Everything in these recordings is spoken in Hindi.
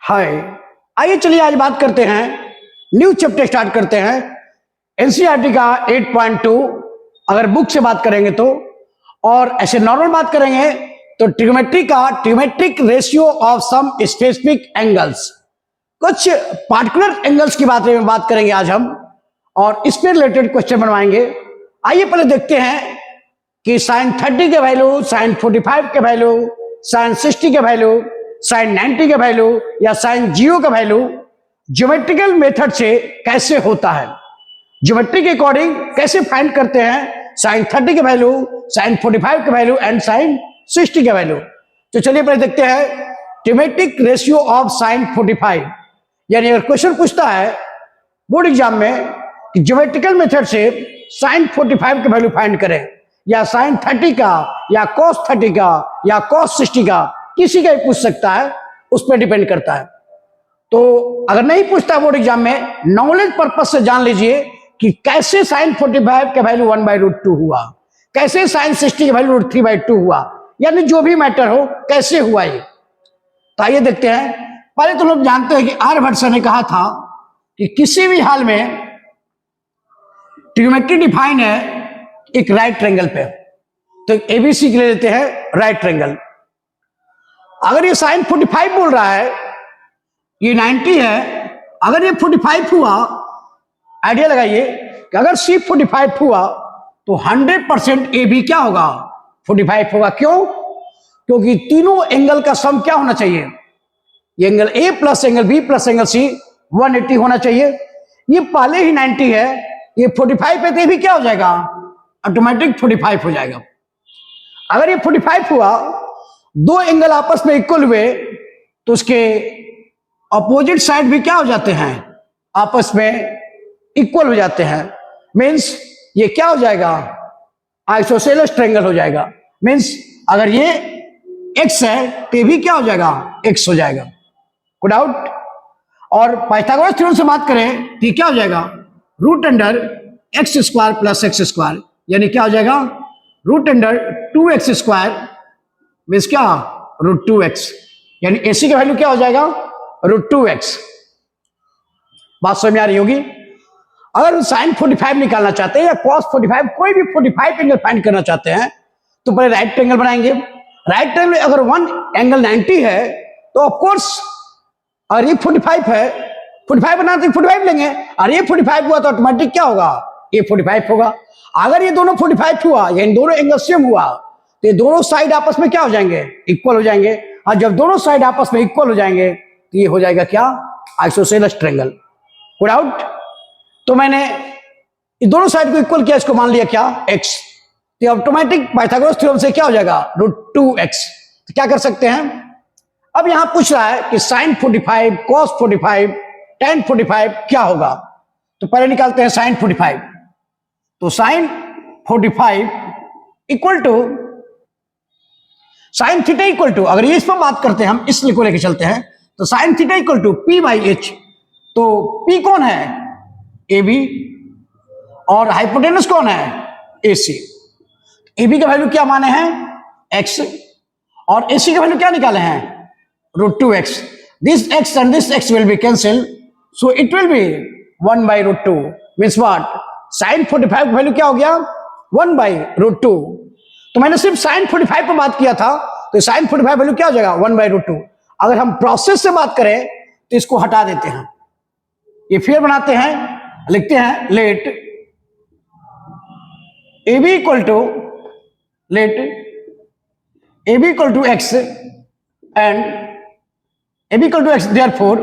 हाय, आइए चलिए आज बात करते हैं, न्यू चैप्टर स्टार्ट करते हैं एनसीईआरटी का 8.2। अगर बुक से बात करेंगे तो, और ऐसे नॉर्मल बात करेंगे तो ट्रिग्नोमेट्री का trigonometric ratio of some specific angles, कुछ पार्टिकुलर एंगल्स की बात करेंगे आज हम, और इसमें रिलेटेड क्वेश्चन बनवाएंगे। आइए पहले देखते हैं कि साइन 30 के वैल्यू, साइन 45 के वैल्यू, साइन 60 के वैल्यू, साइन 90 के वैल्यू या साइन 0 का वैल्यू ज्योमेट्रिकल मेथड से कैसे होता है, ज्योमेट्री के अकॉर्डिंग कैसे फाइंड करते हैं साइन 30 के वैल्यू, साइन 45 के वैल्यू एंड साइन 60 के वैल्यू। तो चलिए पहले देखते हैं ट्रिग्नोमेट्रिक रेशियो ऑफ साइन 45। यानी अगर क्वेश्चन पूछता है बोर्ड एग्जाम में कि ज्योमेट्रिकल मेथड से साइन 45 का वैल्यू फाइंड करें, या साइन 30 का, या कॉस 30 का, या कॉस 60 का, किसी का भी पूछ सकता है, उस पर डिपेंड करता है। तो अगर नहीं पूछता बोर्ड एग्जाम में, नॉलेज पर्पस से जान लीजिए कि कैसे साइन 45 का वैल्यू 1/√2 हुआ, कैसे साइन 60 का वैल्यू √3/2 हुआ, यानी जो भी मैटर हो कैसे हुआ ये। तो आइए देखते हैं। पहले तो लोग जानते हैं कि आर्यभट्ट ने कहा था कि किसी भी हाल में ट्रिग्नोमेट्री डिफाइन है एक राइट ट्रायंगल पे। तो एबीसी के लिए लेते हैं राइट ट्रायंगल। अगर ये साइन 45 बोल रहा है, ये 90 है, अगर ये 45 हुआ, आइडिया लगाइए कि अगर सी 45 हुआ तो 100% ए भी क्या होगा, 45 होगा। क्यों? क्योंकि तीनों एंगल का सम क्या होना चाहिए, ये angle A plus angle B plus angle C 180 होना चाहिए। ये पहले ही 90 है, ये 45 है, तो ये भी क्या हो जाएगा, ऑटोमेटिक 45 हो जाएगा। अगर ये 45 हुआ, दो एंगल आपस में इक्वल हुए, तो उसके अपोजिट साइड भी क्या हो जाते हैं, आपस में इक्वल हो जाते हैं। मींस ये क्या हो जाएगा, आइसोसेलेस ट्रायंगल हो जाएगा। मींस अगर ये x है तो ये भी क्या हो जाएगा, x हो जाएगा। कोई डाउट? और पाइथागोरस थ्योरम से बात करें तो ये क्या हो जाएगा, √x² प्लस x², यानी क्या हो जाएगा, √2x², मीन्स क्या, √2x, यानी AC का वैल्यू क्या हो जाएगा, √2x। बात समझ में आ रही होगी। अगर साइन 45 निकालना चाहते हैं या कॉस 45, कोई भी 45 एंगल फाइंड करना चाहते हैं, तो पहले राइट ट्रायंगल बनाएंगे। राइट ट्रायंगल अगर वन एंगल 90 है तो ऑफकोर्स, और ये 45 है, 45 बनाते 45 लेंगे, और ये 45 हुआ तो ऑटोमेटिक क्या होगा, ये 45 होगा। अगर ये दोनों 45 हुआ, यानी दोनों एंगल सेम हुआ, तो ये दोनों साइड आपस में क्या हो जाएंगे, इक्वल हो जाएंगे। और जब दोनों साइड आपस में इक्वल हो जाएंगे तो ये हो जाएगा क्या, आइसोसेलेस ट्रायंगल। कोई डाउट? तो मैंने ये दोनों साइड को इक्वल किया, इसको मान लिया क्या, x। तो ऑटोमेटिक पाइथागोरस थ्योरम से क्या हो जाएगा, √2x। तो क्या कर सकते हैं, अब यहां पूछ रहा है कि साइन 45, कॉस 45, tan 45 क्या होगा। तो पहले निकालते हैं साइन 45। तो sine 45 equal to sine theta equal to, अगर ये इस पर बात करते हैं हम, इसलिए को लेकर चलते हैं, तो sign theta equal to p/h। तो p कौन है, AB, और हाइपोटेनस कौन है, AC। AB का वैल्यू क्या माने हैं, x, और AC का वैल्यू क्या निकाले हैं, √2x। This x and this x will be cancelled, so it will be 1/√2। Means what, sine 45 का वैल्यू क्या हो गया, 1/√2। तो मैंने सिर्फ साइन 45 पर बात किया था, तो साइन 45 वैल्यू क्या हो जाएगा, 1/√2। अगर हम प्रोसेस से बात करें तो इसको हटा देते हैं, ये फिर बनाते हैं, लिखते हैं let AB equal to, let AB equal to x and AB equal to x, therefore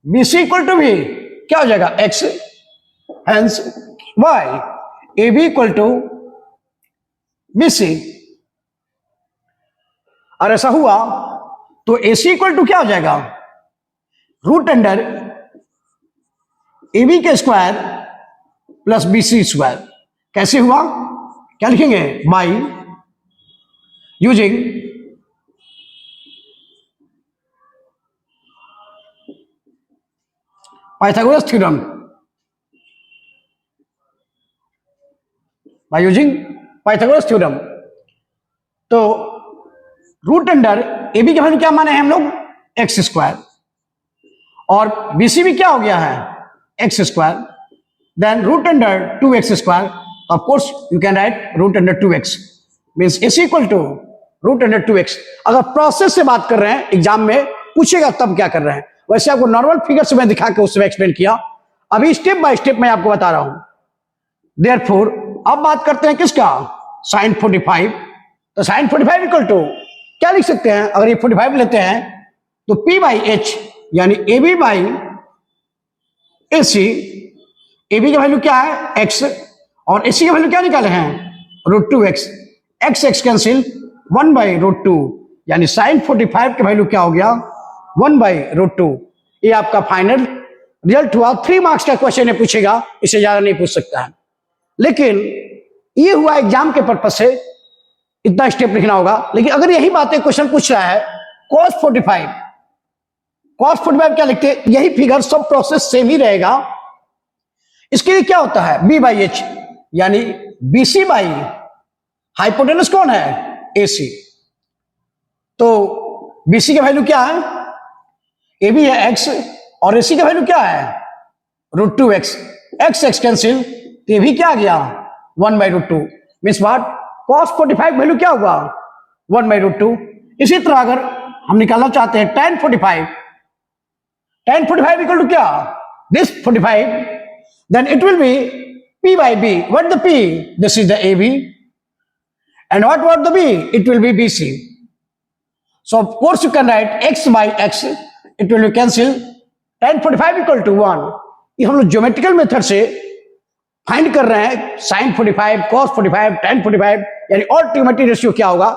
BC equal to भी क्या हो जाएगा, x, hence y AB equal to BC। और ऐसा हुआ तो AC इक्वल टू क्या हो जाएगा, √AB के स्क्वायर प्लस BC स्क्वायर। कैसे हुआ, क्या लिखेंगे, by using Pythagoras theorem, by using Pythagoras theorem. तो √AB के वैल्यू क्या माने हैं हम लोग, x², और बीसी भी क्या हो गया है, x square, then root under 2x square, of course you can write root under 2x means is equal to root under 2x। अगर प्रोसेस से बात कर रहे हैं, एग्जाम में पूछेगा तब क्या कर रहे हैं, वैसे आपको नॉर्मल फिगर से मैं दिखा के उससे एक्सप्लेन किया, अभी स्टेप बाय स्टेप मैं आपको बता रहा हूं। देयरफॉर अब बात करते हैं किसका, साइन 45। तो साइन 45 इक्वल टू क्या लिख सकते हैं, अगर ये 45 लेते हैं तो P बाई एच यानी A B by A C. A B का वैल्यू क्या है, एक्स, और ए सी का वैल्यू क्या निकाले हैं, root 2x, x x cancel 1 by root 2, यानी साइन 45 का वैल्यू क्या हो गया, 1 बाई रूट 2। ये आपका फाइनल रिजल्ट हुआ। 3 मार्क्स का क्वेश्चन है, पूछेगा, इससे ज्यादा नहीं पूछ सकता है। लेकिन ये हुआ एग्जाम के पर्पज से इतना स्टेप लिखना होगा। लेकिन अगर यही बातें क्वेश्चन पूछ रहा है cos 45, cos 45 क्या लिखते हैं, यही फिगर सब प्रोसेस सेम ही रहेगा। इसके लिए क्या होता है, b बाई एच यानी BC बाई हाइपोटेनस कौन है, AC। तो BC का वैल्यू क्या है, AB है x, और AC का वैल्यू क्या है, root 2x, x x cancel, तो ये भी क्या आ गया, 1 by root 2 means what, cos 45 value क्या होगा, 1 बाई रूट 2। इसी तरह अगर हम निकालना चाहते हैं tan 45, tan 45 इक्वल टू क्या, this 45, then it will be P by B. What the P? This is the AB. And what about the B? It will be BC. So of course you can write x by x. It will be cancel. Tan 45 equal to 1. ये हम लोग ज्योमेट्रिकल मेथड से फाइंड कर रहे हैं, sin 45, cos 45, tan 45, यानी और ट्रिग्नोमेट्री रेशियो क्या होगा।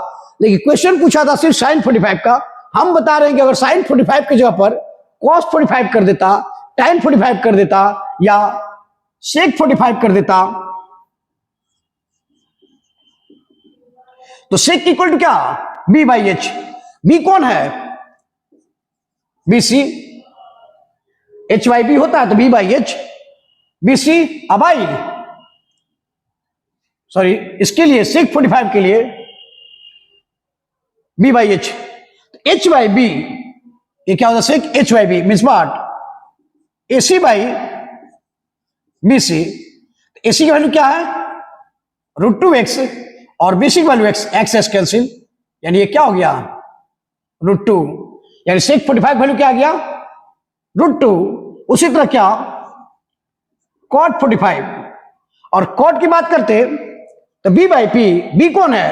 लेकिन क्वेश्चन पूछा था सिर्फ sin 45 का, हम बता रहे हैं कि अगर sin 45 की जगह पर cos 45 कर देता, tan 45 कर देता, या sec 45 कर देता, तो sec इक्वल टू क्या, b बाई एच। b कौन है, BC, h बाई बी होता है तो b बाई एच, BC अब आई, सॉरी इसके लिए sec 45 के लिए b by H, h by B ये क्या होता है, sec h by B means what, AC by BC। AC की वैल्यू क्या है, रूट 2x, और BC की वैल्यू x, एक्स एक्स कैंसिल, यानी ये क्या हो गया, रूट 2, यानी sec 45 वैल्यू क्या आ गया, रूट 2। उसी तरह क्या, cot 45, और cot की बात करते तो b बाई पी, b कौन है,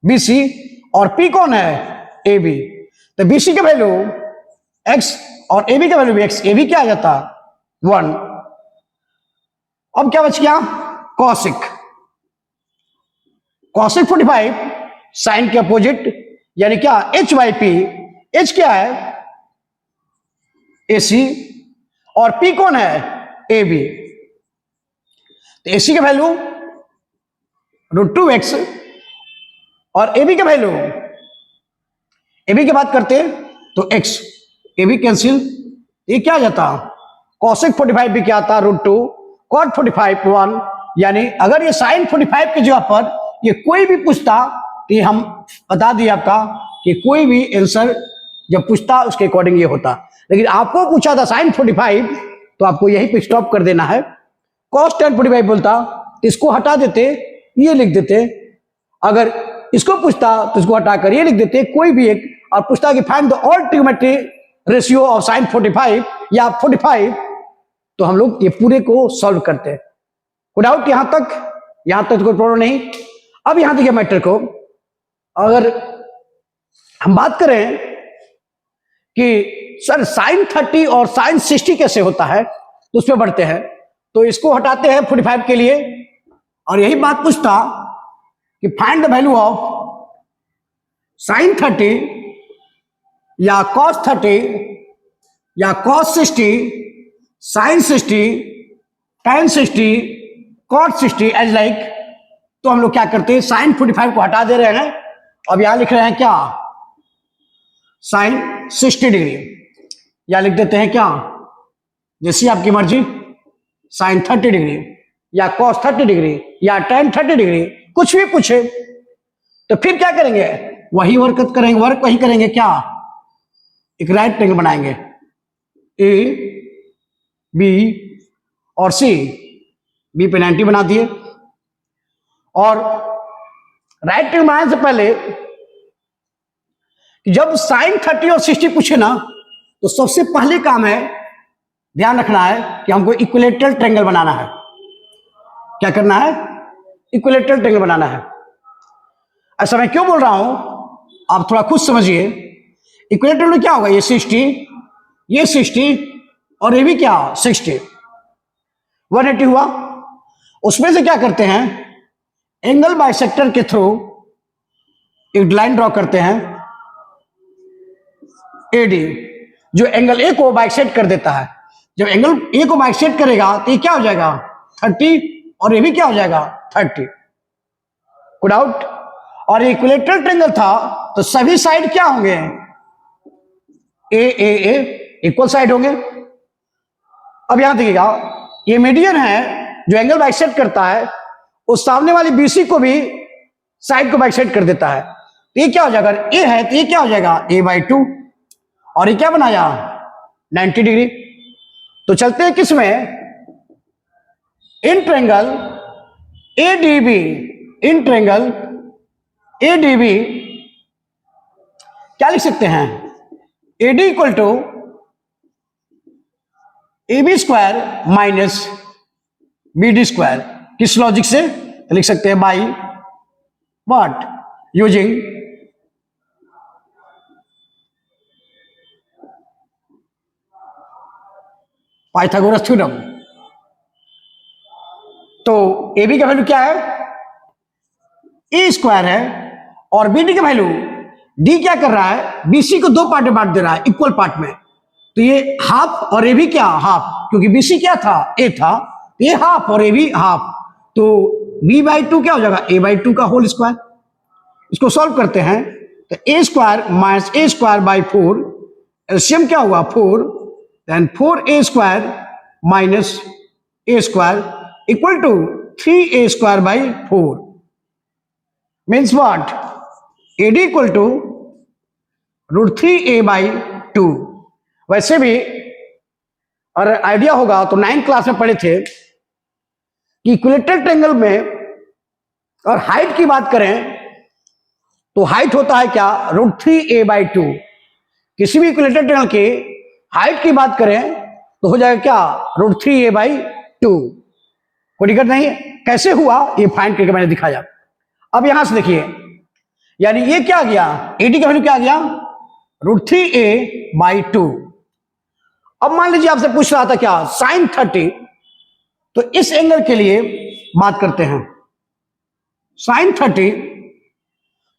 BC, और p कौन है, AB। तो BC का वैल्यू x और AB का वैल्यू भी x, AB क्या आ जाता, 1। अब क्या बच गया, cosic, cosic 45 साइन के अपोजिट, यानी क्या, h बाई पी, h क्या है, AC, और p कौन है, AB। तो AC का वैल्यू रूट 2x, और AB का वैल्यू, AB की बात करते तो x, AB कैंसिल, ये क्या आ जाता, cosic 45 भी क्या आता, रूट 2, cot 45 1, यानी अगर ये sin 45 की जगह पर ये कोई भी पूछता तो ये हम बता दिए आपका कि कोई भी आंसर जब पूछता उसके अकॉर्डिंग ये होता। लेकिन आपको पूछा था sin 45 तो आपको यही पे स्टॉप कर देना है। cos tan 45 बोलता तो इसको हटा देते, ये लिख देते, अगर इसको पूछता तो इसको हटाकर ये लिख देते कोई भी एक, और पूछता कि find the all trigonometry ratio of sin 45 या 45, तो हम लोग ये पूरे को सॉल्व करते हैं। कोई डाउट यहां तक, यहां तक कोई प्रॉब्लम नहीं। अब यहां देखिए मैटर को, अगर हम बात करें कि सर sin 30 और sin 60 कैसे होता है, तो उस पर बढ़ते हैं। तो इसको हटाते हैं 45 के लिए, और यही बात पूछता कि find the value of sin 30 या cos 30 या cos 60, sin 60, tan 60, cot 60 as like. तो हम लोग क्या करते हैं, sin 45 को हटा दे रहे हैं, अब यहां लिख रहे हैं क्या, sin 60 डिग्री, या लिख देते हैं क्या, जैसी आपकी मर्जी, sin 30 डिग्री या cos 30 डिग्री या tan 30 डिग्री, कुछ भी पूछे तो फिर क्या करेंगे, वही वर्क करेंगे, वर्क वही करेंगे, क्या, एक राइट ट्रायंगल बनाएंगे। ए बी और सी, बी पे 90 बना दिए। और राइट ट्रिंगल बनाने से पहले जब साइन 30 और 60 पूछे ना, तो सबसे पहले काम है, ध्यान रखना है कि हमको इक्विलेटरल ट्रायंगल बनाना है। क्या करना है? इक्विलेटरल ट्रायंगल बनाना है। ऐसा मैं क्यों बोल रहा हूं, आप थोड़ा खुद समझिए। इक्विलेटरल में क्या होगा, ये 60, ये 60 और ये भी क्या 60, 180 हुआ। उसमें से क्या करते हैं, एंगल बाइसेक्टर के थ्रू एक लाइन ड्रॉ करते हैं एडी, जो एंगल ए को बाइसेक्ट कर देता है। जब एंगल ए को बाइसेक्ट करेगा तो ये क्या हो जाएगा 30 और ये भी क्या हो जाएगा 30, गुड आउट। और ये इक्विलेटरल ट्रायंगल था तो सभी साइड क्या होंगे, ए ए ए इक्वल साइड होंगे। अब यहां देखिएगा, ये मीडियन है जो एंगल बाइसेक्ट करता है, उस सामने वाली बीसी को भी साइड को बाइसेक्ट कर देता है। तो ये क्या हो जाएगा, ए है तो ये क्या हो जाएगा a/2, और ये क्या बनाया 90 डिग्री। तो चलते हैं किसमें, in triangle ADB, in triangle ADB क्या लिख सकते हैं, AD equal to AB square minus BD square. किस लॉजिक से लिख सकते हैं, by what, using Pythagoras theorem. तो AB का वैल्यू क्या है, ए स्क्वायर है, और BD का वैल्यू, D क्या कर रहा है, BC को दो पार्ट में बांट दे रहा है, इक्वल पार्ट में। तो ये हाफ और ये भी क्या हाफ, क्योंकि BC क्या था, A था, तो ये हाफ और ये भी हाफ। तो B/2 क्या हो जाएगा, A/2 का होल स्क्वायर। इसको सॉल्व करते हैं तो A square minus A square by 4, LCM क्या हुआ 4, then 4A square minus A square equal to 3A square by 4, means what, AD equal to √3A/2। वैसे भी और आइडिया होगा तो 9th क्लास में पढ़े थे कि इक्विलेटरल ट्रायंगल में और हाइट की बात करें तो हाइट होता है क्या, √3A/2। किसी भी इक्विलेटरल ट्रायंगल की हाइट की बात करें तो हो जाएगा क्या, √3A/2। कोई दिक्कत नहीं है। कैसे हुआ ये फाइंड करके मैंने दिखाया। अब यहां से देखिए, यानी ये क्या गया, AD का वैल्यू क्या गया, √3A/2। अब मान लीजिए आपसे पूछ रहा था क्या, sin 30, तो इस एंगल के लिए बात करते हैं। sin 30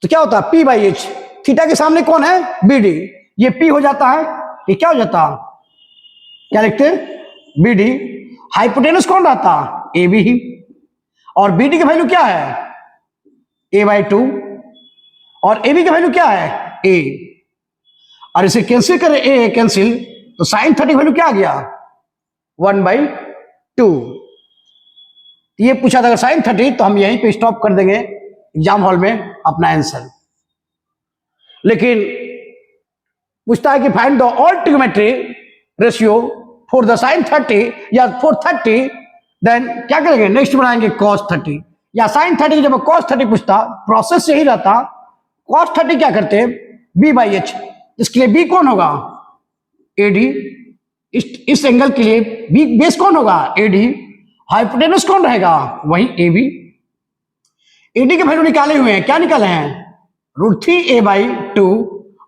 तो क्या होता है, P/H, थीटा के सामने कौन है, BD, ये P हो जाता है, ये क्या हो जाता, क्या लिखते हैं, BD। हाइपोटेनस कौन रहता, AB ही, और BD का वैल्यू क्या है, A/2, और AB का वैल्यू क्या है, A। और इसे कैंसिल करें, A कैंसिल, तो sin 30 वैल्यू क्या आ गया, 1/2। ये पूछा था अगर sin 30, तो हम यहीं पे स्टॉप कर देंगे एग्जाम हॉल में अपना आंसर। लेकिन पूछता है कि find the all trigonometry ratio for the sin 30 या फॉर 30, देन क्या करेंगे, नेक्स्ट बनाएंगे cos 30 या sin 30। जब cos 30 पूछता, प्रोसेस यही रहता, cos 30 क्या करते, B/H, इसके लिए B कौन होगा, AD। इस एंगल के लिए B बेस कौन होगा, AD। हाइपोटेनस कौन रहेगा, वही AB। AD के वैल्यू निकाले हुए हैं, क्या निकाले हैं, √3A/2,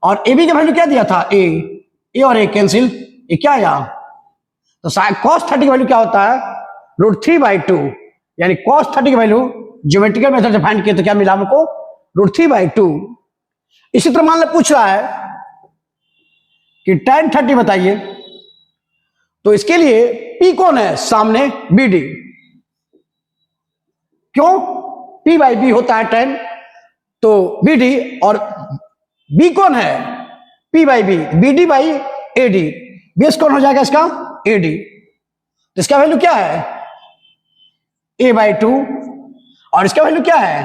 और AB का वैल्यू क्या दिया था, A और A कैंसिल, ये क्या आया, तो cos 30 की वैल्यू क्या होता है, √3/2, यानी cos 30 की वैल्यू ज्योमेट्रिकल मेथड से फाइंड किए तो क्या मिला हमको, √3/2। इसी तरह मान लो पूछ रहा है कि tan 30 बताइए, तो इसके लिए P कौन है, सामने BD, क्यों, P/B होता है tan, तो BD, और B कौन है, P/B, BD/AD, बेस कौन हो जाएगा इसका, AD। तो इसका वैल्यू क्या है, A/2, और इसका वैल्यू क्या है,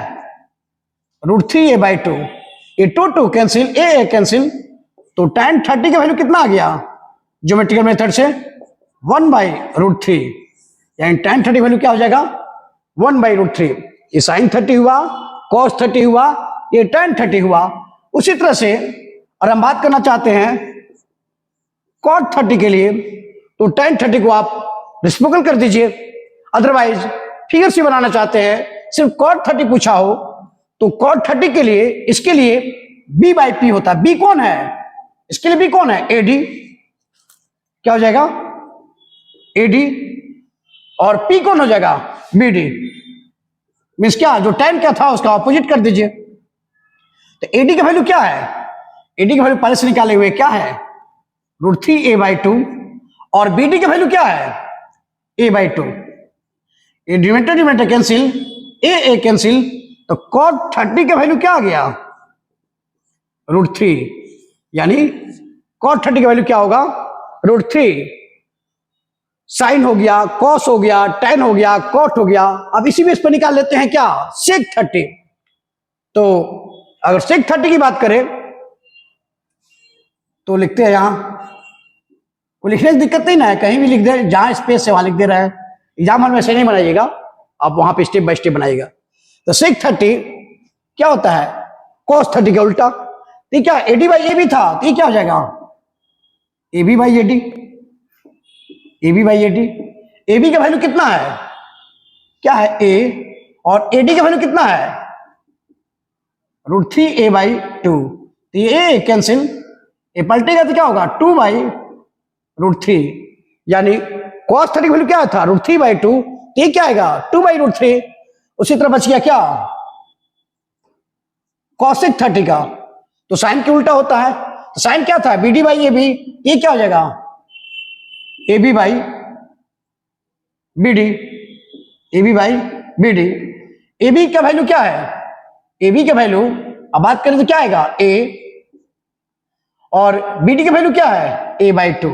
√3A/2। ये 2 कैंसिल, A कैंसिल, तो tan 30 का वैल्यू कितना आ गया, ज्योमेट्रिकल मेथड से 1/√3, यानी tan 30 वैल्यू क्या हो जाएगा 1/√3। ये sin 30 हुआ, cos 30 हुआ, ये tan 30 हुआ। उसी तरह से और हम बात करना चाहते हैं cot 30 के लिए, तो tan 30 को आप रेसिप्रोकल कर दीजिए। अदरवाइज फिगर से बनाना चाहते हैं, सिर्फ cot 30 पूछा हो तो cot 30 के लिए, इसके लिए b/p होता है। b कौन है, इसके लिए b कौन है, AD। क्या हो जाएगा AD, और P कौन हो जाएगा BD। मीन्स क्या, जो tan क्या था उसका ऑपोजिट कर दीजिए। तो AD का वैल्यू क्या है, AD का वैल्यू पहले से निकाले हुए क्या है √3a/2, और BD का वैल्यू क्या है a/2। ये डिनोमिनेटर कैंसिल, a कैंसिल, तो cot 30 का वैल्यू क्या आ गया √3, यानी cot 30 का वैल्यू क्या होगा √3। साइन हो गया, कॉस हो गया, tan हो गया, cot हो गया। अब इसी बेस पर निकाल लेते हैं क्या sec 30। तो अगर sec 30 की बात करें तो लिखते हैं, यहां को लिखने की दिक्कत नहीं ना है, कहीं भी लिख दे, जहां स्पेस है वहां लिख दे रहा है। एग्जाम हॉल में ऐसे नहीं बनाइएगा, आप वहां पे स्टेप बाय स्टेप बनाइएगा। तो sec 30 क्या होता है cos 30 का उल्टा। तो क्या AD/AB था, तो ये क्या हो जाएगा AB/AD। AB/AD, AB का वैल्यू कितना है, क्या है A, और AD का वैल्यू कितना है √3a/2। तो ये A कैंसिल, ये पलटेगा तो क्या होगा 2/√3, यानी cos 30 की वैल्यू क्या था √3/2, तो ये क्या आएगा 2/√3। उसी तरह बच गया क्या cosec 30 का, तो साइन के उल्टा होता है। तो साइन क्या था BD/AB, ये क्या हो जाएगा AB/BD, AB/BD। AB का वैल्यू क्या है, AB का वैल्यू अब बात करें तो क्या आएगा A, और BD का वैल्यू क्या है a/2।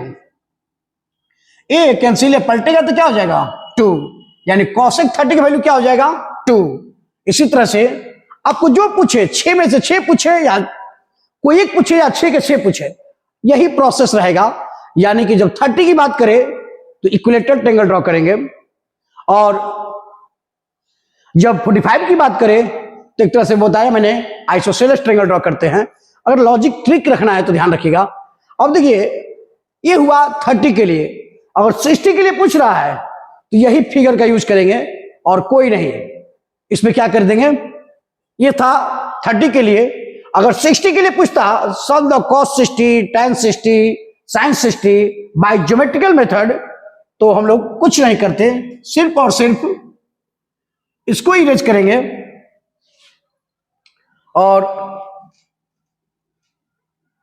A कैंसिल, पलटेगा तो क्या हो जाएगा 2, यानी cosec 30 का वैल्यू क्या हो जाएगा 2। इसी तरह से आपको जो पूछे 6 में से 6 पूछे, या कोई एक पूछे, या 6 के 6 पूछे, यही प्रोसेस रहेगा। यानी कि जब 30 की बात करें तो इक्विलेटरल ट्रायंगल ड्रॉ करेंगे, और जब 45 की बात करें तो एक तरह से बताया मैंने आइसोसेलेस ट्रायंगल ड्रॉ करते हैं। अगर लॉजिक ट्रिक रखना है तो ध्यान रखिएगा। अब देखिए ये हुआ 30 के लिए, अगर 60 के लिए पूछ रहा है तो यही फिगर का यूज करेंगे और कोई नहीं। इसमें क्या कर देंगे, ये था 30 के लिए। अगर 60 के लिए पूछता solve the cos 60, tan 60, sin 60 by geometrical method, तो हम लोग कुछ नहीं करते, सिर्फ और सिर्फ इसको इरेज करेंगे और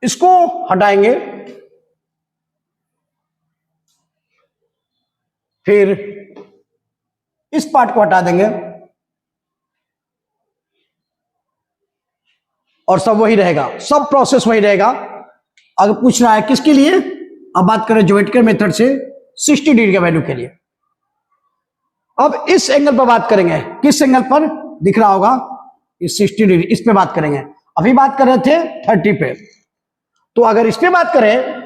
इसको हटाएंगे, फिर इस पार्ट को हटा देंगे, और सब वही रहेगा, सब प्रोसेस वही रहेगा। अगर पूछ रहा है किसके लिए, अब बात करें ज्योमेट्रिकल मेथड से 60 डिग्री का वैल्यू के लिए। अब इस एंगल पर बात करेंगे, किस एंगल पर दिख रहा होगा, इस 60 डिग्री, इस पे बात करेंगे। अभी बात कर रहे थे 30 पे, तो अगर इस पे बात करें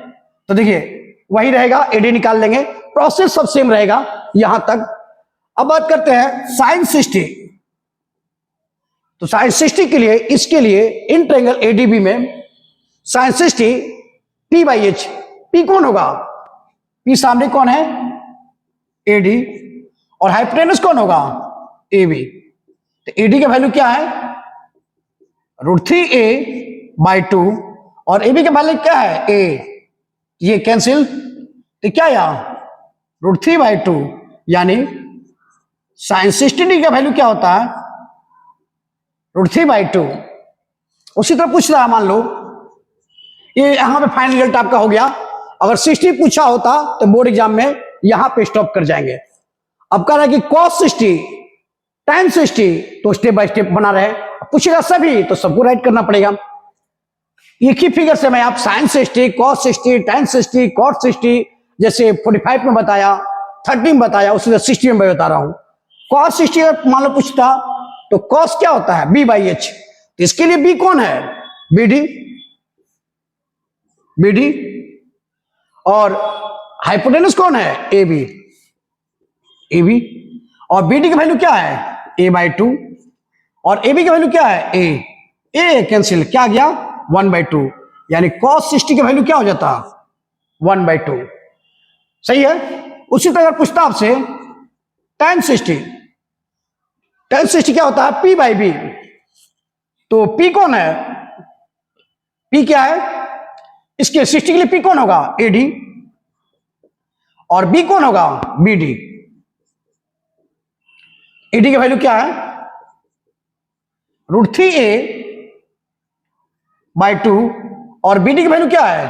तो देखिए वही रहेगा, एडी निकाल लेंगे, प्रोसेस सब सेम रहेगा यहां तक। अब बात करते हैं साइन 60। तो साइन 60 के लिए, इसके लिए इन ट्रायंगल एडीबी में साइन 60 P/H, P कौन होगा, P सामने कौन है AD, और हाइपोटेनस कौन होगा AB। तो AD का वैल्यू क्या है √3a/2, और AB का वैल्यू क्या है A, ये कैंसिल, तो क्या यहां √3/2, यानी साइन 60 डिग्री का वैल्यू क्या होता है √3/2। उसी तरह पूछ रहा है, मान लो ये यहां पे फाइनल रिजल्ट आपका हो गया। अगर 60 पूछा होता तो बोर्ड एग्जाम में यहां पे स्टॉप कर जाएंगे। अब कह रहा है कि cos 60, tan 60, तो स्टेप बाय स्टेप बना रहे, पूछेगा सभी तो सबको राइट करना पड़ेगा। एक ही फिगर से मैं आप sin 60, cos 60, tan 60, cot 60, जैसे 45 में बताया, 30 में बताया, उसी तरह 60 में बता रहा हूं। cos 60 अगर मान लो पूछता तो cos क्या होता है B/H, तो इसके लिए B कौन है BD, और हाइपोटेनस कौन है? A B, A B. और बी डी की वैल्यू क्या है? A by two. और ए बी की वैल्यू क्या है? ए कैंसिल, क्या गया? 1/2। यानी cos 60 की वैल्यू क्या हो जाता? 1/2। सही है। उसी तरह अगर पूछता आपसे tan 60, tan 60 क्या होता है? P by B. तो P कौन है? P क्या है इसके? 60 के लिए P कौन होगा? AD। और B कौन होगा? BD। AD की वैल्यू क्या है? √3a by two. और BD की वैल्यू क्या है?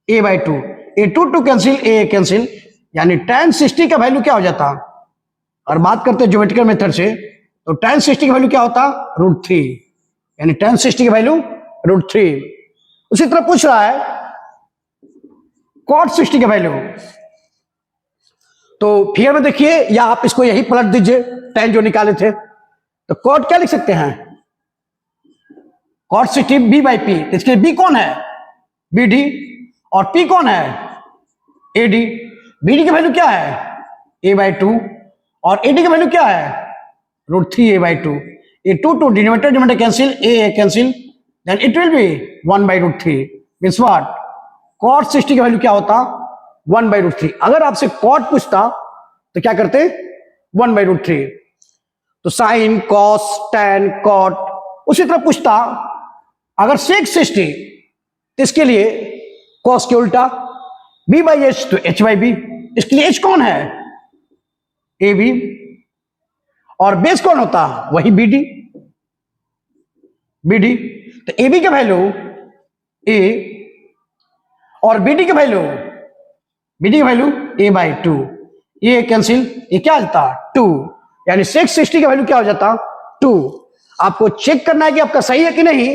a by to. A2 cancel, a cancel, यानी tan 60 का वैल्यू क्या हो जाता? और बात करते हैं ज्योमेट्रिकल मेथड से, तो tan 60 की वैल्यू क्या होता? √3। यानी tan 60 की वैल्यू √3। उसी तरह पूछ रहा है cot 60 की वैल्यू। तो फिगर में देखिए, या आप इसको यही पलट दीजिए, tan जो निकाले थे। तो cot क्या लिख सकते हैं? cot 60 b by P. इसके b कौन है? BD। और P कौन है? AD। BD की वैल्यू क्या है? a by two. और AD की वैल्यू क्या है? √3a by two. ये 2 denominator cancel, a cancel, then it will be 1/√3। Means what? cot 60 की वैल्यू क्या होता? 1/√3। अगर आपसे cot पूछता तो क्या करते? 1/√3। तो साइन, कॉस, tan, cot। उसी तरह पूछता अगर sec 60, तो इसके लिए cos के उल्टा, b बाई एच तो h बाई बी। इसके लिए h कौन है? A B. और बेस कौन होता? वही BD, BD। तो ए बी की वैल्यू a और BD की वैल्यू, BD की वैल्यू a बाई टू। ये कैंसिल, ये क्या आता? 2। यानी sec 60 की वैल्यू क्या हो जाता? 2। आपको चेक करना है कि आपका सही है कि नहीं।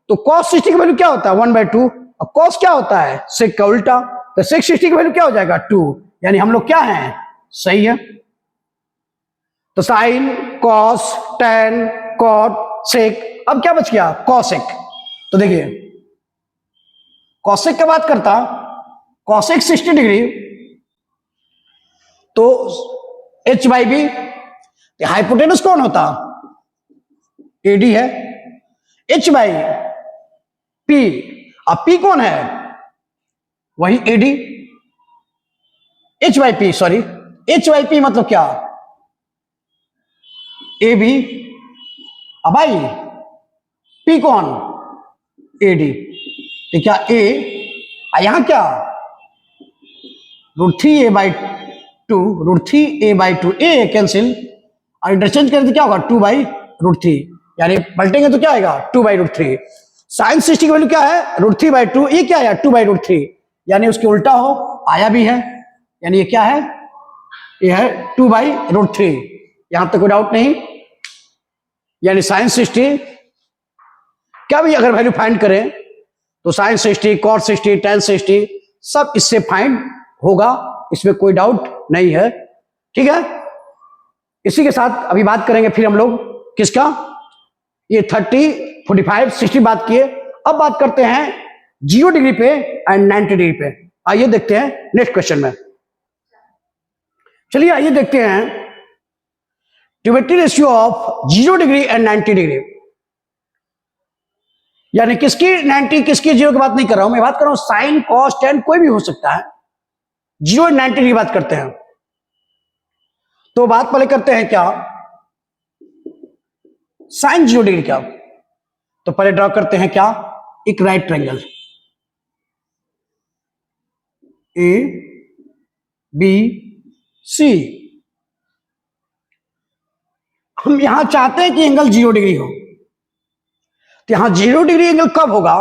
तो cos 60 की वैल्यू क्या होता है? 1/2। और cos क्या होता है? sec का उल्टा। तो sec 60 की वैल्यू क्या हो जाएगा? 2। यानी हम लोग क्या हैं? सही है। तो sine, cos, tan, cot, sec। अब क्या बच गया? cosec। तो देखिए cosec का बात करता, cosec 60 डिग्री, तो h बाई बी। हाइपोटेनस कौन होता? AD है। h by P। अब P कौन है? वही AD। h by P, sorry, h by P मतलब क्या? AB। अब भाई P कौन? AD। तो क्या A, यहां क्या? √3a by to, √3a by to, A cancel, और इंटरचेंज करें तो क्या होगा? 2/√3। यानी पलटेंगे तो क्या आएगा? 2/√3। साइन 60 की वैल्यू क्या है? √3 बाई टू। ये क्या है? 2/√3। यानी उसके उल्टा हो, आया भी है। यानी ये क्या है? ये है 2/√3। यहां तक कोई डाउट नहीं। यानी साइन 60 क्या भी अगर वैल्यू फाइंड करें तो साइन 60, cot 60, tan 60 सब इससे फाइंड होगा, इसमें कोई डाउट नहीं है। ठीक है। इसी के साथ अभी बात करेंगे फिर हम लोग किसका? ये 30, 45, 60 बात किए। अब बात करते हैं 0 डिग्री पे एंड 90 डिग्री पे। आइए देखते हैं नेक्स्ट क्वेश्चन में। चलिए आइए देखते हैं ट्यूबेटी ratio of 0 degree and 90 degree. यानी किसकी 90, किसकी 0 की बात नहीं कर रहा हूं मैं, बात कर रहा हूं साइन, कॉस, tan, कोई भी हो सकता है। 0 एंड 90 की बात करते हैं। तो बात पहले करते हैं क्या? साइन 0 डिग्री क्या? तो पहले ड्रॉ करते हैं क्या? एक right triangle A B C. हम यहां चाहते हैं कि एंगल 0 डिग्री हो। तो यहां 0 डिग्री एंगल कब होगा?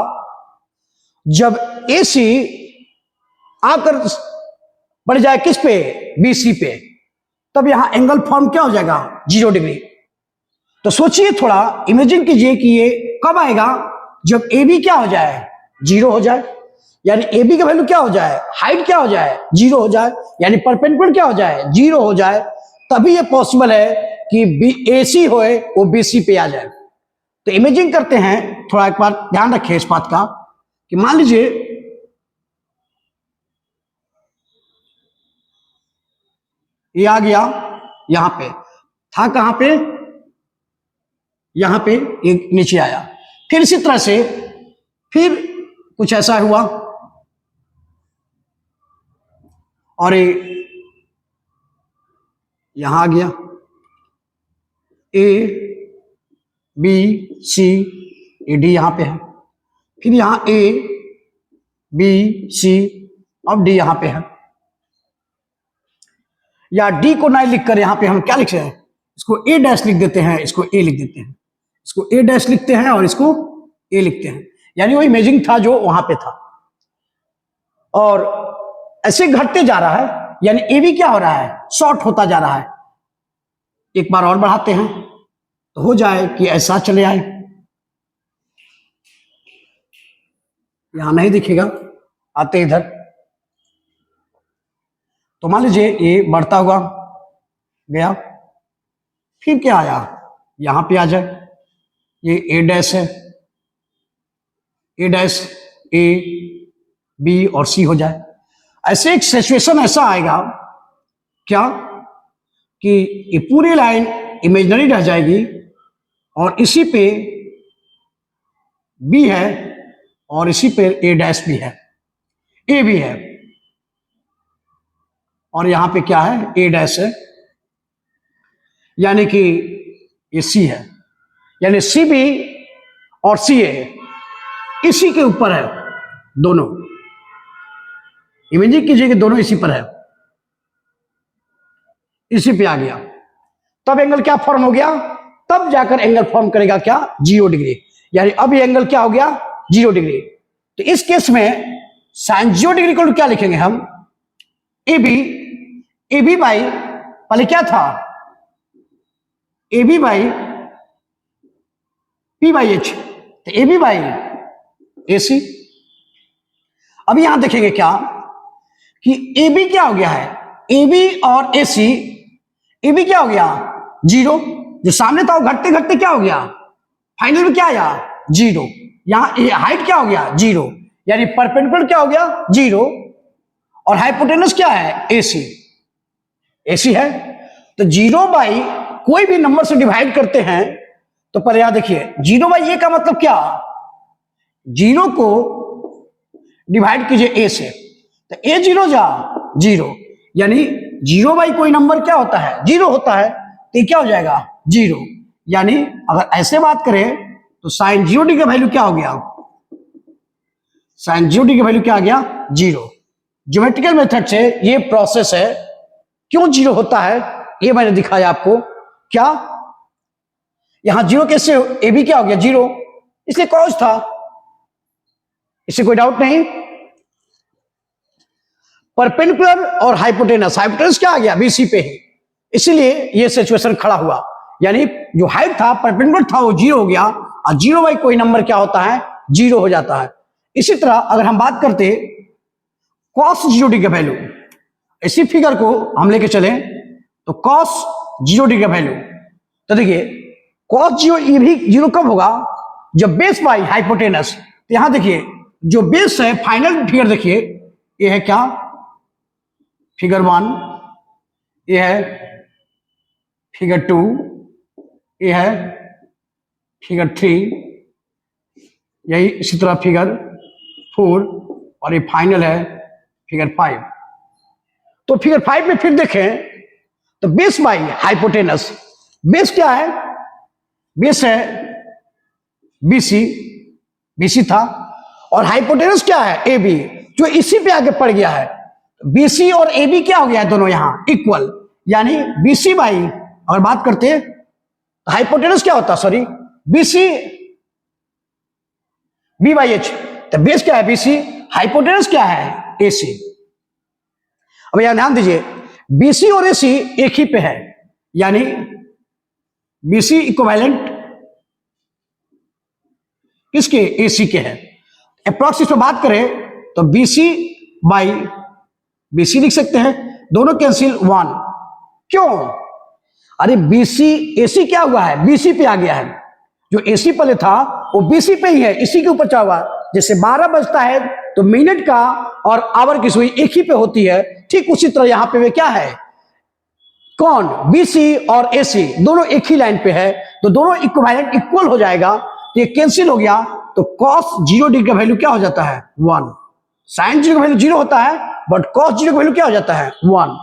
जब ए सी आकर बढ़ जाए किस पे? बी सी पे। तब यहां एंगल फॉर्म क्या हो जाएगा? 0 डिग्री। तो सोचिए, थोड़ा इमेजिन कीजिए कि ये कब आएगा? जब ए बी क्या हो जाए? 0 हो जाए। यानी ए बी का वैल्यू क्या हो जाए? हाइट क्या हो जाए? 0 हो जाए। यानी परपेंडिकुलर क्या हो जाए? 0 हो जाए। तभी ये पॉसिबल है कि बी ए सी होए वो बी सी पे आ जाए। तो इमेजिन करते हैं, थोड़ा एक बार ध्यान रखें इस बात का कि मान लीजिए ये आ गया यहां पे, था कहां पे, यहां पे, एक नीचे आया। फिर इसी तरह से फिर कुछ ऐसा हुआ और ये यहां आ गया, ए बी सी, ए डी यहां पे है, फिर यहां ए बी सी, अब डी यहां पे है। या डी को ना लिखकर यहां पे हम क्या लिखते हैं, इसको ए डैश लिख देते हैं, इसको ए लिख देते हैं, इसको ए डैश लिखते हैं और इसको ए लिखते हैं, यानी वो इमेजिंग था जो वहां पे था। और ऐसे घटते जा रहा है, यानी ए बी क्या हो रहा है, शॉर्ट होता जा रहा है। एक बार और बढ़ाते हैं तो हो जाए कि ऐसा चले आए, यहां नहीं दिखेगा, आते इधर, तो मान लीजिए ये बढ़ता हुआ गया, फिर क्या आया, यहां पे आ जाए, ये ए डैश है, ए डैश ए बी और सी हो जाए। ऐसे एक सिचुएशन ऐसा आएगा क्या कि ये पूरी लाइन इमेजिनरी रह जाएगी और इसी पे बी है और इसी पे ए डैश भी है, ए भी है और यहां पे क्या है, ए डैश है, यानी कि ये सी है, यानी सी बी और सी ए इसी के ऊपर है, दोनों इमेजिन कीजिए कि दोनों इसी पर है, इसी पे आ गया, तब एंगल क्या फॉर्म हो गया, तब जाकर एंगल फॉर्म करेगा क्या, 0 डिग्री, यानी अब ये एंगल क्या हो गया, 0 डिग्री। तो इस केस में साइन 0 डिग्री को क्या लिखेंगे हम, ए बी बाई, पहले क्या था, A B by P by H, तो ए बी बाई ए सी। अब यहां देखेंगे क्या कि ए बी क्या हो गया है, ए बी और ए सी, ए बी क्या हो गया 0, जो सामने था वो घटते घटते क्या हो गया, फाइनल में क्या आया 0, यहां हाइट क्या हो गया 0, यानी परपेंडिकुलर क्या हो गया 0 और हाइपोटेनस क्या है AC, AC है। तो 0 बाई कोई भी नंबर से डिवाइड करते हैं तो पर याद देखिए 0 बाई ए का मतलब क्या, 0 को डिवाइड कीजिए ए से, तो ए 0 जा 0, यानी 0 बाई कोई नंबर क्या होता है 0 होता है, तो ये क्या हो जाएगा 0, यानी अगर ऐसे बात करें तो साइन 0 डी का वैल्यू क्या हो गया, साइन 0 डी का वैल्यू क्या आ गया 0। ज्योमेट्रिकल मेथड से ये प्रोसेस है, क्यों 0 होता है ये मैंने दिखाया आपको, क्या यहां 0 कैसे, ए बी क्या हो गया 0, इसलिए कॉज था, इससे कोई डाउट नहीं। परपेंडिकुलर और हाइपोटेनस, हाइपोटेनस क्या आ गया बीसी पे ही, इसीलिए ये सिचुएशन खड़ा हुआ, यानी जो हाइट था परपेंडिकुलर था वो 0 हो गया और 0 बाई कोई नंबर क्या होता है 0 हो जाता है। इसी तरह अगर हम बात करते cos 0 डिग्री का वैल्यू, इसी फिगर को हम लेके चले तो cos 0 डिग्री का वैल्यू, तो देखिए cos 0 ये भी 0 कब होगा, जब बेस बाई हाइपोटेनस। तो यहां देखिए जो बेस है, फाइनल फिगर देखिए ये है क्या, फिगर 1, ये है फिगर 2, ये है फिगर 3, यही इसी तरह फिगर 4 और ये फाइनल है फिगर 5। तो फिगर 5 में फिर देखें तो बेस बाई हाइपोटेनस, बेस क्या है, बेस है बीसी, बीसी था और हाइपोटेनस क्या है ए बी, जो इसी पे आगे पड़ गया है, बीसी और ए बी क्या हो गया है दोनों यहां इक्वल, यानी बीसी बाई, अगर बात करते हैं हाइपोटेनस क्या होता, sorry BC B by H, तो बेस क्या है बीसी, हाइपोटेनस क्या है एसी। अब यहां ध्यान दीजिए बीसी और एसी एक ही पे है, यानी बीसी इक्विवेलेंट किसके, एसी के है। अप्रॉक्स इसमें बात करें तो बीसी बाई बीसी लिख सकते हैं, दोनों कैंसिल 1, क्यों, अरे बीसी एसी क्या हुआ है बीसी पे आ गया है, जो एसी पहले था वो बीसी पे ही है, इसी के ऊपर चढ़ा हुआ, जैसे 12 बजता है तो मिनट का और आवर की सुई एक ही पे होती है, ठीक उसी तरह यहां पे वे क्या है कौन, बीसी और एसी दोनों एक ही लाइन पे है, तो दोनों इक्विवेलेंट इक्वल हो जाएगा, तो ये कैंसिल हो गया, तो cos 0 डिग्री का वैल्यू क्या हो जाता है 1। साइन 0 का वैल्यू 0 होता है, बट cos 0 का वैल्यू क्या हो जाता है 1।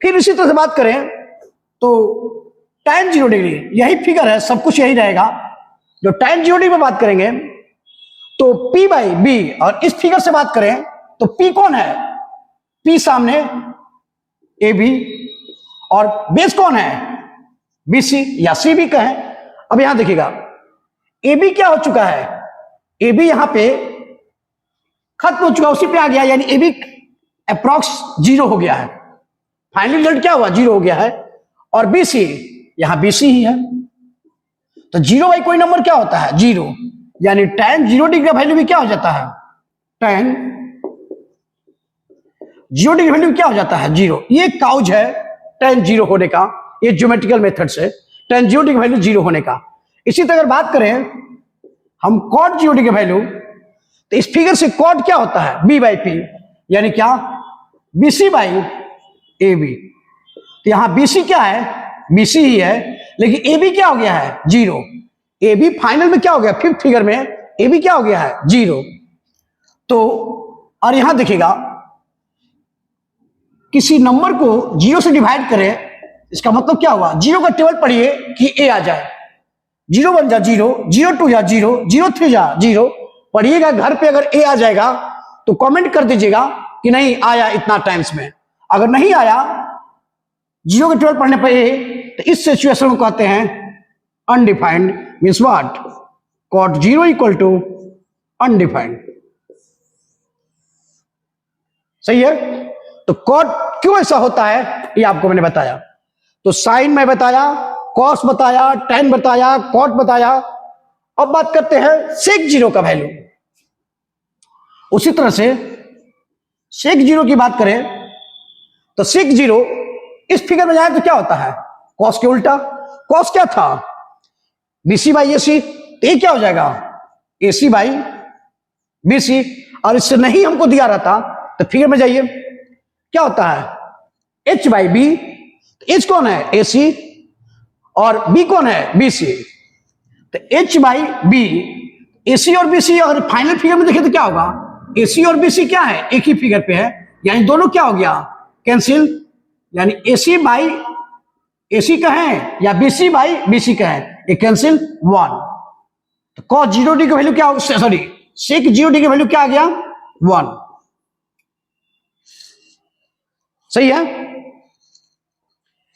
फिर इसी तरह से बात करें तो tan 0 डिग्री, यही फिगर है, सब कुछ यही रहेगा। जो tan 0 डिग्री में बात करेंगे तो P बाई बी, और इस फिगर से बात करें तो P कौन है, P सामने ए बी, और बेस कौन है BC या CB कहें। अब यहां देखिएगा AB क्या हो चुका है, AB यहां पे खत्म हो चुका, उसी पे आ गया, यानी AB अप्रॉक्स 0 हो गया है, फाइनल रिजल्ट क्या हुआ 0 हो गया है। और BC यहां BC ही है, तो 0 बाई कोई नंबर क्या होता है 0, यानी tan 0 डिग्री का वैल्यू भी क्या हो जाता है, tan 0 डिग्री वैल्यू क्या हो जाता है 0। ये काउज है tan 0 होने का, ये ज्योमेट्रिकल मेथड से tan 0 डिग्री वैल्यू 0 होने का। इसी तरह अगर बात करें हम cot 0 डिग्री वैल्यू, तो इस फिगर से cot क्या होता है b बाई पी, यानी क्या BC बाई AB। तो यहां BC क्या है, BC ही है, लेकिन AB क्या हो गया है 0। AB फाइनल में क्या हो गया, फिफ्थ फिगर में AB क्या हो गया है 0। तो और यहां देखिएगा किसी नंबर को 0 से डिवाइड करें, इसका मतलब क्या हुआ, 0 का टेबल पढ़िए कि A आ जाए, 0 1 जा 0, 0 2 जा 0, 0 3 जा 0, पढ़िएगा घर पे। अगर A आ जाएगा तो कमेंट कर दीजिएगा कि नहीं आया इतना टाइम्स में। अगर नहीं आया 0 के टेबल पढ़ने पर A, तो इस सिचुएशन को कहते हैं undefined, means what, cot 0 equal to undefined. सही है। तो cot क्यों ऐसा होता है ये आपको मैंने बताया। तो साइन में बताया, cos बताया, tan बताया, cot बताया। अब बात करते हैं sec 0 का वैल्यू। उसी तरह से sec 0 की बात करें तो sec 0 इस फिगर में जाए तो क्या होता है cos के उल्टा। cos क्या था BC बाई AC, ये क्या हो जाएगा AC बाई BC। और इससे नहीं हमको दिया रहता तो फिगर में जाइए क्या होता है H बाई B। H कौन है AC और B कौन है BC, तो H बाई B, AC और BC। और फाइनल फिगर में देखें तो क्या होगा, AC और BC क्या है एक ही फिगर पे है, यानी दोनों क्या हो गया कैंसिल, यानी AC बाई AC कहें या BC बाई BC कहें, ये कैंसिल 1। तो cos 0 डिग्री का वैल्यू क्या, सॉरी sec 0 डिग्री का वैल्यू क्या आ गया 1। सही है,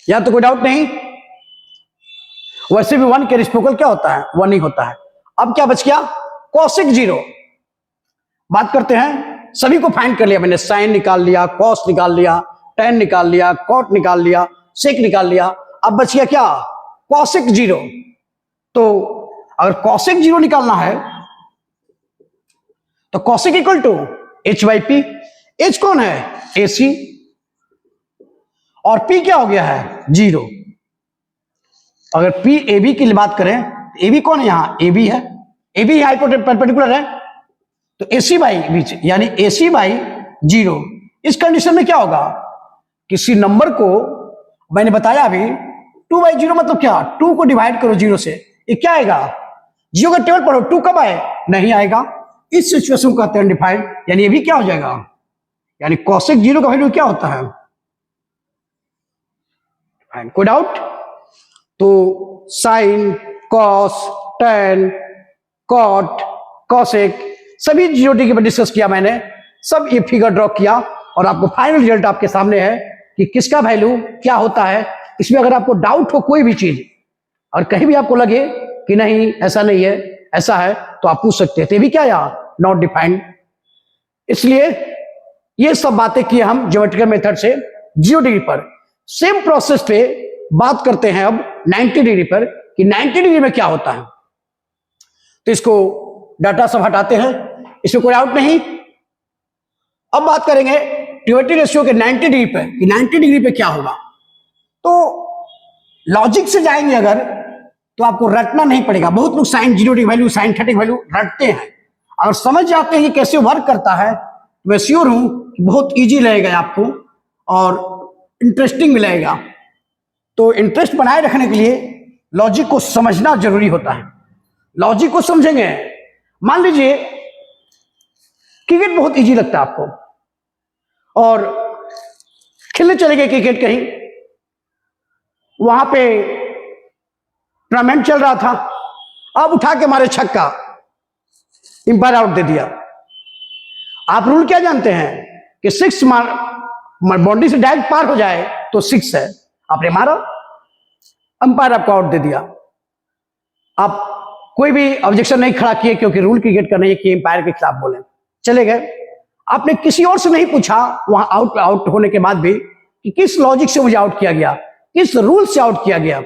या तो कोई डाउट नहीं। वैसे भी 1 के रेसिप्रोकल क्या होता है 1 ही होता है। अब क्या बच गया cosec 0। बात करते हैं, सभी को फाइंड कर लिया मैंने, साइन निकाल लिया, cos निकाल लिया, tan निकाल लिया, cot निकाल लिया, sec निकाल लिया। अब बच गया क्या cosec 0। तो अगर cosec 0 निकालना है तो cosec equal to H by P. H कौन है AC और P क्या हो गया है 0। अगर P AB की बात करें तो AB कौन है यहाँ AB है, AB परपेंडिकुलर है, तो AC बाई बीच यानी AC बाई 0। इस कंडीशन में क्या होगा, किसी नंबर को मैंने बताया अभी 2 बाई 0 मतलब क्या, 2 को डिवाइड करो 0 से, ये क्या आएगा 0 का टेबल पढ़ो 2 कब आए नहीं आएगा। इस सिचुएशन को कहते हैं अनडिफाइंड, यानी ये भी क्या हो जाएगा, यानी cosec 0 का वैल्यू क्या होता है। कोई डाउट। तो sign, cos, tan, cot, cosec सभी 0 डिग्री पर डिस्कस किया मैंने, सब ये फिगर ड्रॉ किया और आपको फाइनल रिजल्ट आपके सामने है कि किसका वैल्यू क्या होता है। इसमें अगर आपको डाउट हो कोई भी चीज और कहीं भी आपको लगे कि नहीं ऐसा नहीं है ऐसा है तो आप पूछ सकते हैं। तो ये भी क्या यार नॉट डिफाइंड। इसलिए ये सब बातें की हम ज्योमेट्रिकल मेथड से 0 डिग्री पर। सेम प्रोसेस पे बात करते हैं अब 90 डिग्री पर कि 90 डिग्री में क्या होता है। तो इसको डाटा सब हटाते हैं, इसमें कोई डाउट नहीं। अब बात करेंगे ट्रिगोनोमेट्री रेशियो के 90 डिग्री पे कि 90 डिग्री पे क्या होगा। तो लॉजिक से जाएंगे अगर तो आपको रटना नहीं पड़ेगा। बहुत लोग sine 0 degree value, sine 30 value रटते हैं। अगर समझ जाते हैं कि कैसे वर्क करता है तो मैं श्योर हूं कि बहुत इजी लगेगा आपको और इंटरेस्टिंग भी लगेगा। तो इंटरेस्ट बनाए रखने के लिए लॉजिक को समझना जरूरी होता है। लॉजिक को समझेंगे, मान लीजिए क्रिकेट बहुत इजी लगता है आपको और खेलने चले गए क्रिकेट कहीं, वहां पे टूर्नामेंट चल रहा था, अब उठा के मारे छक्का, एम्पायर आउट दे दिया। आप रूल क्या जानते हैं कि सिक्स बाउंड्री से डायरेक्ट पार हो जाए तो सिक्स है, आपने मारा, अंपायर आपको आउट दे दिया। आप कोई भी ऑब्जेक्शन नहीं खड़ा किए क्योंकि रूल क्रिकेट का नहीं है कि एम्पायर के खिलाफ बोले, चले गए। आपने किसी और से नहीं पूछा वहां आउट होने के बाद भी कि किस लॉजिक से मुझे आउट किया गया, किस रूल से आउट किया गया।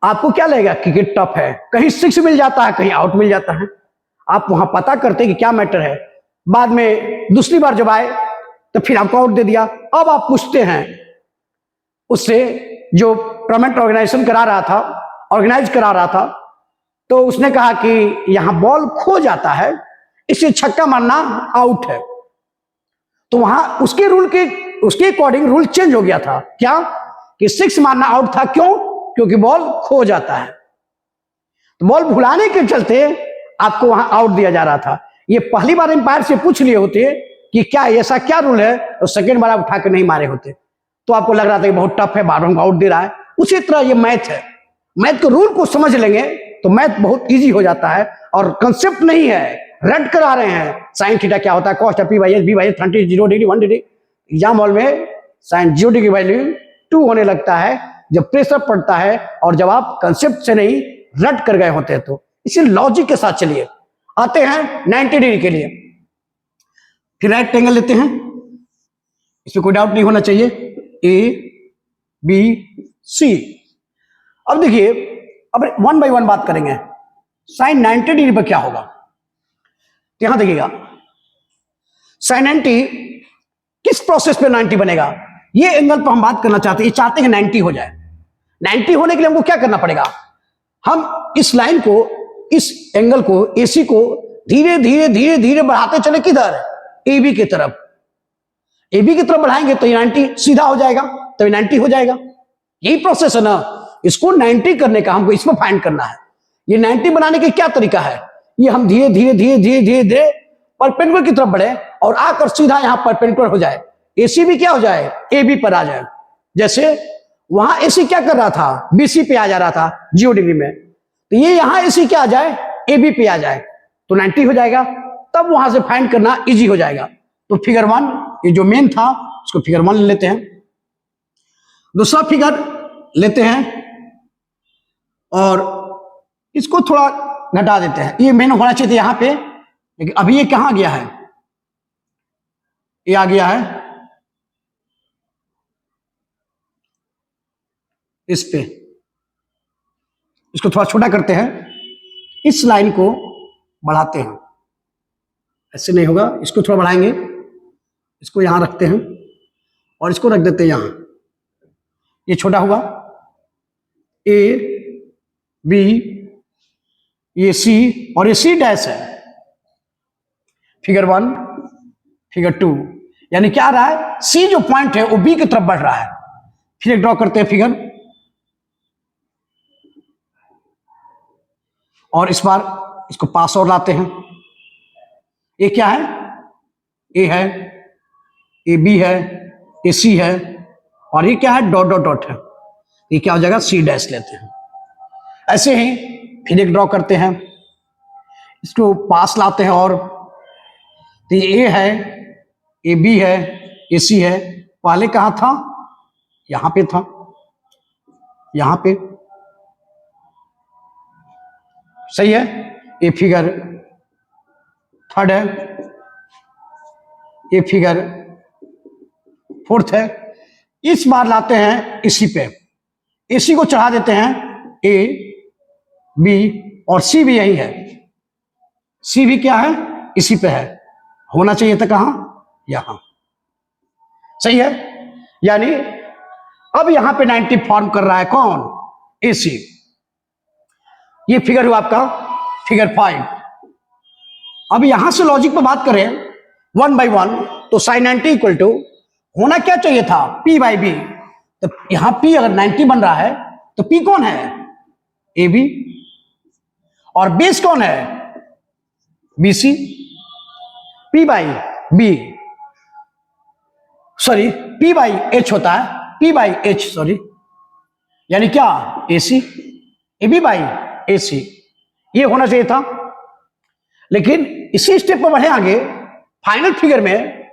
आपको क्या लगेगा, क्रिकेट टफ है, कहीं सिक्स मिल जाता है, कहीं आउट मिल जाता है। आप वहां पता करते कि क्या मैटर है। बाद में दूसरी बार जब आए तो फिर आपको आउट दे दिया। अब आप पूछते हैं उससे जो टूर्नामेंट ऑर्गेनाइज करा रहा था, तो उसने कहा कि यहां बॉल खो जाता है, इससे छक्का मारना आउट है। तो वहां उसके अकॉर्डिंग रूल चेंज हो गया था, क्या कि सिक्स मारना आउट था। क्यों? क्योंकि बॉल खो जाता है। तो बॉल भुलाने के चलते आपको वहां आउट दिया जा रहा था। ये पहली बार एम्पायर से पूछ लिए होते कि क्या ऐसा क्या रूल है, तो सेकेंड बार आप उठा के नहीं मारे होते, तो आपको लग रहा था कि बहुत टफ है, बार बार आउट दे रहा है। उसी तरह ये मैथ है, मैथ के रूल को समझ लेंगे तो मैथ बहुत इजी हो जाता है। और कंसेप्ट नहीं है, रट करा रहे हैं साइन थीटा क्या होता है, cos P by S, B by S, 30 0 degree 1 degree. Exam hall में साइन 0 डिग्री वैल्यू 2 होने लगता है जब प्रेशर पड़ता है और जब आप कंसेप्ट से नहीं रट कर गए होते हैं। तो इसी लॉजिक के साथ चलिए, आते हैं 90 डिग्री के लिए। फिर राइट एंगल लेते हैं, इसमें कोई डाउट नहीं होना चाहिए, ए बी सी। अब देखिए, अब 1 बाई 1 बात करेंगे। साइन 90 डिग्री पर क्या होगा, तो यहां देखिएगा साइन 90 किस प्रोसेस पे 90 बनेगा, ये एंगल पर हम बात करना चाहते हैं। ये चाहते हैं 90 हो जाए। 90 होने के लिए हमको क्या करना पड़ेगा, हम इस लाइन को, इस एंगल को, एसी को धीरे धीरे धीरे धीरे बढ़ाते चले, किधर, AB की तरफ। AB की तरफ बढ़ाएंगे तो ये 90 सीधा हो जाएगा, तो ये 90 हो जाएगा। यही प्रोसेस है ना, इसको 90 करने का हमको इसमें फाइंड करना है। ये 90 बनाने का क्या तरीका है, ये हम धीरे धीरे धीरे धीरे धीरे धीरे परपेंडिकुलर की तरफ बढ़े और आकर सीधा यहां परपेंडिकुलर हो जाए, AC भी क्या हो जाए, AB पर आ जाए। जैसे वहां AC क्या कर रहा था, BC पे आ जा रहा था 0 डिग्री में, तो ये यहां AC क्या आ जाए, AB पे आ जाए, तो 90 हो जाएगा। तब वहां से फाइंड करना इजी हो जाएगा। तो फिगर 1 ये जो मेन था उसको फिगर 1 ले लेते हैं। दूसरा फिगर लेते हैं और इसको थोड़ा घटा देते हैं। ये मेन होना चाहिए था यहां पे, लेकिन अभी ये कहां गया है, ये आ गया है इस पे। इसको थोड़ा छोटा करते हैं, इस लाइन को बढ़ाते हैं, ऐसे नहीं होगा, इसको थोड़ा बढ़ाएंगे, इसको यहां रखते हैं और इसको रख देते हैं यहां। ये छोटा हुआ, A B, ये C और ये C डैश है। फिगर 1 फिगर 2, यानी क्या आ रहा है, C जो पॉइंट है वो B की तरफ बढ़ रहा है। फिर एक ड्रॉ करते हैं फिगर, और इस बार इसको पास और लाते हैं। ये क्या है, A है, ये B है, ये C है, और ये क्या है, डॉट डॉट डॉट है। ये क्या हो जाएगा, C डैश लेते हैं। ऐसे ही फिर एक ड्रॉ करते हैं, इसको पास लाते हैं, और तो ये A है, ये B है, ये C है। पहले कहां था, यहां पे था, यहां पे, सही है। ये फिगर 3 है, ये फिगर 4 है। इस बार लाते हैं इसी पे, इसी को चढ़ा देते हैं, A B और C भी यही है। C भी क्या है, इसी पे है, होना चाहिए था कहां, यहां, सही है। यानी अब यहां पे 90 फॉर्म कर रहा है कौन, AC। ये फिगर हुआ आपका फिगर 5। अब यहां से लॉजिक पर बात करें 1 बाई 1, तो साइन 90 इक्वल टू होना क्या चाहिए था, P बाई B। तो यहां P अगर 90 बन रहा है तो P कौन है? AB। और बेस कौन है? BC। P by B, sorry P by H होता है, P बाई H सॉरी, यानी क्या? AC। AB बाई AC ये होना चाहिए था। लेकिन इसी स्टेप पर बढ़े आगे, फाइनल फिगर में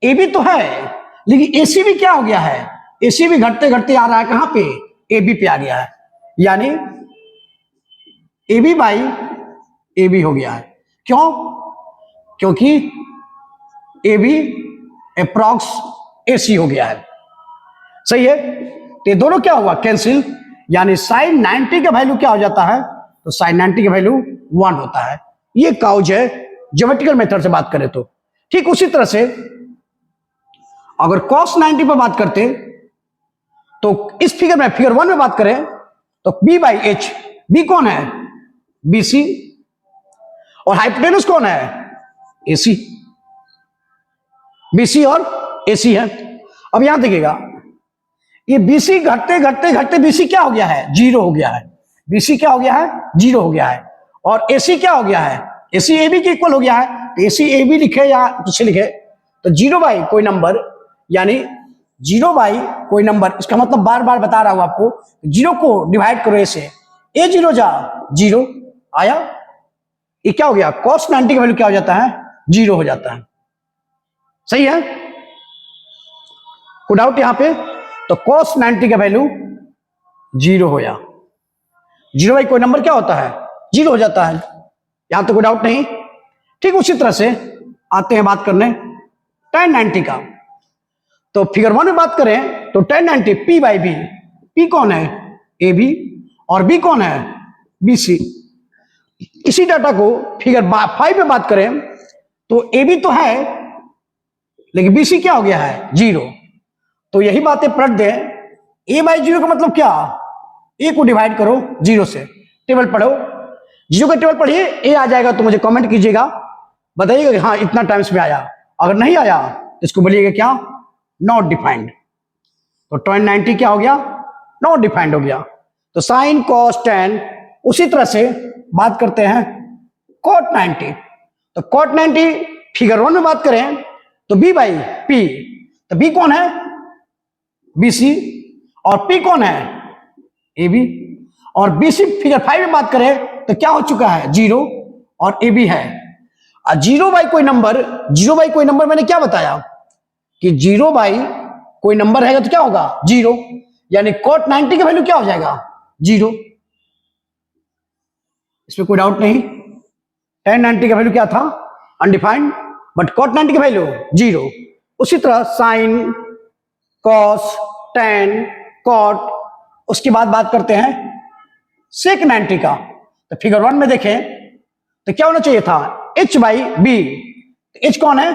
AB तो है, लेकिन AC भी क्या हो गया है? AC भी घटते घटते आ रहा है कहां पे? AB पे आ गया है, यानी AB बाई AB हो गया है। क्यों? क्योंकि AB अप्रॉक्स AC हो गया है। सही है। तो ये दोनों क्या हुआ? कैंसिल, यानी साइन 90 का वैल्यू क्या हो जाता है? तो साइन 90 का वैल्यू 1 होता है। ये काउज है ज्योमेट्रिकल मेथड से बात करें तो। ठीक उसी तरह से अगर cos 90 पर बात करते तो इस फिगर में, फिगर 1 में बात करें तो B बाई H, B कौन है? BC। और हाइपोटेनस कौन है? AC। BC और AC है। अब यहां देखिएगा, ये BC घटते घटते घटते BC क्या हो गया है? 0 हो गया है। BC क्या हो गया है? 0 हो गया है। और AC क्या हो गया है? AC AB के इक्वल हो गया है। तो AC AB लिखे या कुछ लिखे तो 0 बाई कोई नंबर, यानी 0 बाई कोई नंबर, इसका मतलब बार बार बता रहा हूं आपको, 0 को डिवाइड करो ऐसे, A0 जा 0 आया, ये क्या हो गया? cos 90 का वैल्यू क्या हो जाता है? 0 हो जाता है। सही है, कोई डाउट यहां पे? तो cos 90 का वैल्यू 0 हो गया। 0 बाई कोई नंबर क्या होता है? 0 हो जाता है। यहां तो कोई डाउट नहीं। ठीक उसी तरह से आते हैं बात करने tan 90 का। तो फिगर 1 में बात करें तो tan 90 P by B, P कौन है? AB। और B कौन है? BC। इसी डाटा को फिगर 5 में बात करें तो AB तो है, लेकिन BC क्या हो गया है? 0। तो यही बातें पलट दें। A बाई 0 का मतलब क्या? A को डिवाइड करो 0 से। टेबल पढ़ो, 0 का टेबल पढ़िए, A आ जाएगा तो मुझे कमेंट कीजिएगा, बताइएगा कि हाँ इतना टाइम्स में आया। अगर नहीं आया तो इसको बोलिएगा क्या? Not defined. तो tan 90 क्या हो गया? नॉट डिफाइंड हो गया। तो साइन कॉस tan, उसी तरह से बात करते हैं cot 90। तो cot 90 फिगर 1 में बात करें तो B बाई P, तो B कौन है? BC। और P कौन है? AB। और BC फिगर 5 में बात करें तो क्या हो चुका है? 0 और AB है। 0 बाई कोई नंबर, 0 बाई कोई नंबर मैंने क्या बताया कि 0 बाई कोई नंबर है तो क्या होगा? 0, यानी cot 90 का वैल्यू क्या हो जाएगा? 0। इसमें कोई डाउट नहीं। tan 90 का वैल्यू क्या था? अनडिफाइंड, बट cot 90 का वैल्यू 0। उसी तरह साइन, कॉस, tan, cot, उसके बाद बात करते हैं sec 90 का। तो फिगर 1 में देखें तो क्या होना चाहिए था? H by B। H कौन है?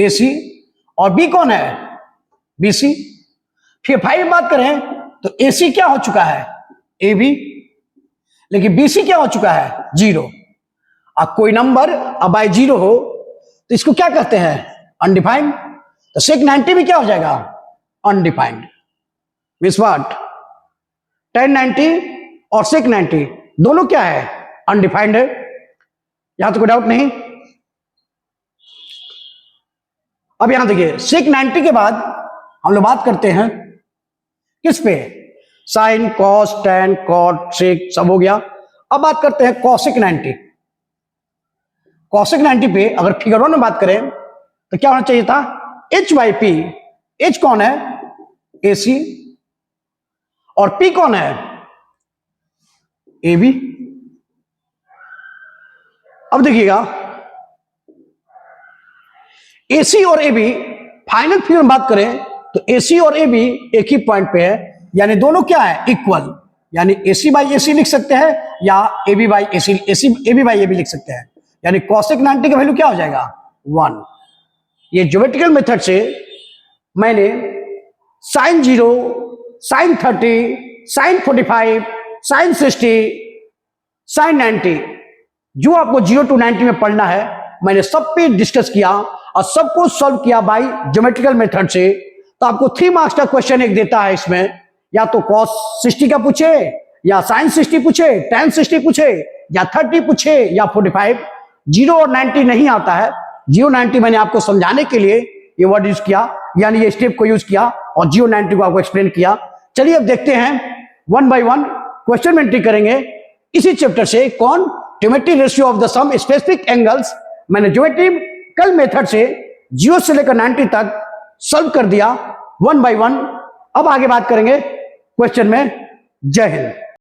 AC। और B कौन है? BC। फिर 5 में बात करें तो AC क्या हो चुका है? AB। लेकिन BC क्या हो चुका है? 0। अब कोई नंबर अब बाई 0 हो तो इसको क्या कहते हैं? अनडिफाइंड। तो sec 90 भी क्या हो जाएगा? अनडिफाइंड। Means what? tan 90 और sec 90 दोनों क्या है? अनडिफाइंड है। यहां तो कोई डाउट नहीं। अब यहां देखिए, sec 90 के बाद हम लोग बात करते हैं किस पे? Sine, cos, tan, cot, sec सब हो गया। अब बात करते हैं cosec 90। cosec 90 पे अगर फिगर 1 में बात करें तो क्या होना चाहिए था? H by P। H कौन है? AC। और P कौन है? AB। अब देखिएगा, AC और AB फाइनल फिगर में बात करें तो AC और AB एक ही पॉइंट पे है, यानी दोनों क्या है? इक्वल। यानी AC बाई AC लिख सकते हैं या AB by AC, AB by AB लिख सकते हैं। यानी cosec 90 का वैल्यू क्या हो जाएगा? 1। ये ज्योमेट्रिकल मेथड से मैंने sin 0, sin 30, sin 45, sin 60, sin 90, जो आपको 0 to 90 में पढ़ना है, मैंने सब पे डिस्कस किया और सबको सॉल्व किया बाय ज्योमेट्रिकल मेथड से। तो आपको 3 मार्क्स का क्वेश्चन एक देता है इसमें, या तो cos 60 का पूछे, या sin 60 पूछे, tan 60 पूछे, या 30 पूछे, या 45। 0 और 90 नहीं आता है। 0 90 मैंने आपको समझाने के लिए ये वर्ड यूज किया, यानी ये स्टेप को यूज किया और 0 90 को आपको एक्सप्लेन किया। चलिए अब देखते हैं 1 बाय 1 क्वेश्चन में एंट्री करेंगे इसी चैप्टर से। कौन geometry ratio of the some specific angles, मैंने ज्योमेट्रिकल मेथड से 0 से लेकर 90 तक सॉल्व कर दिया 1 बाय 1। अब आगे बात करेंगे क्वेश्चन में। जय हिंद।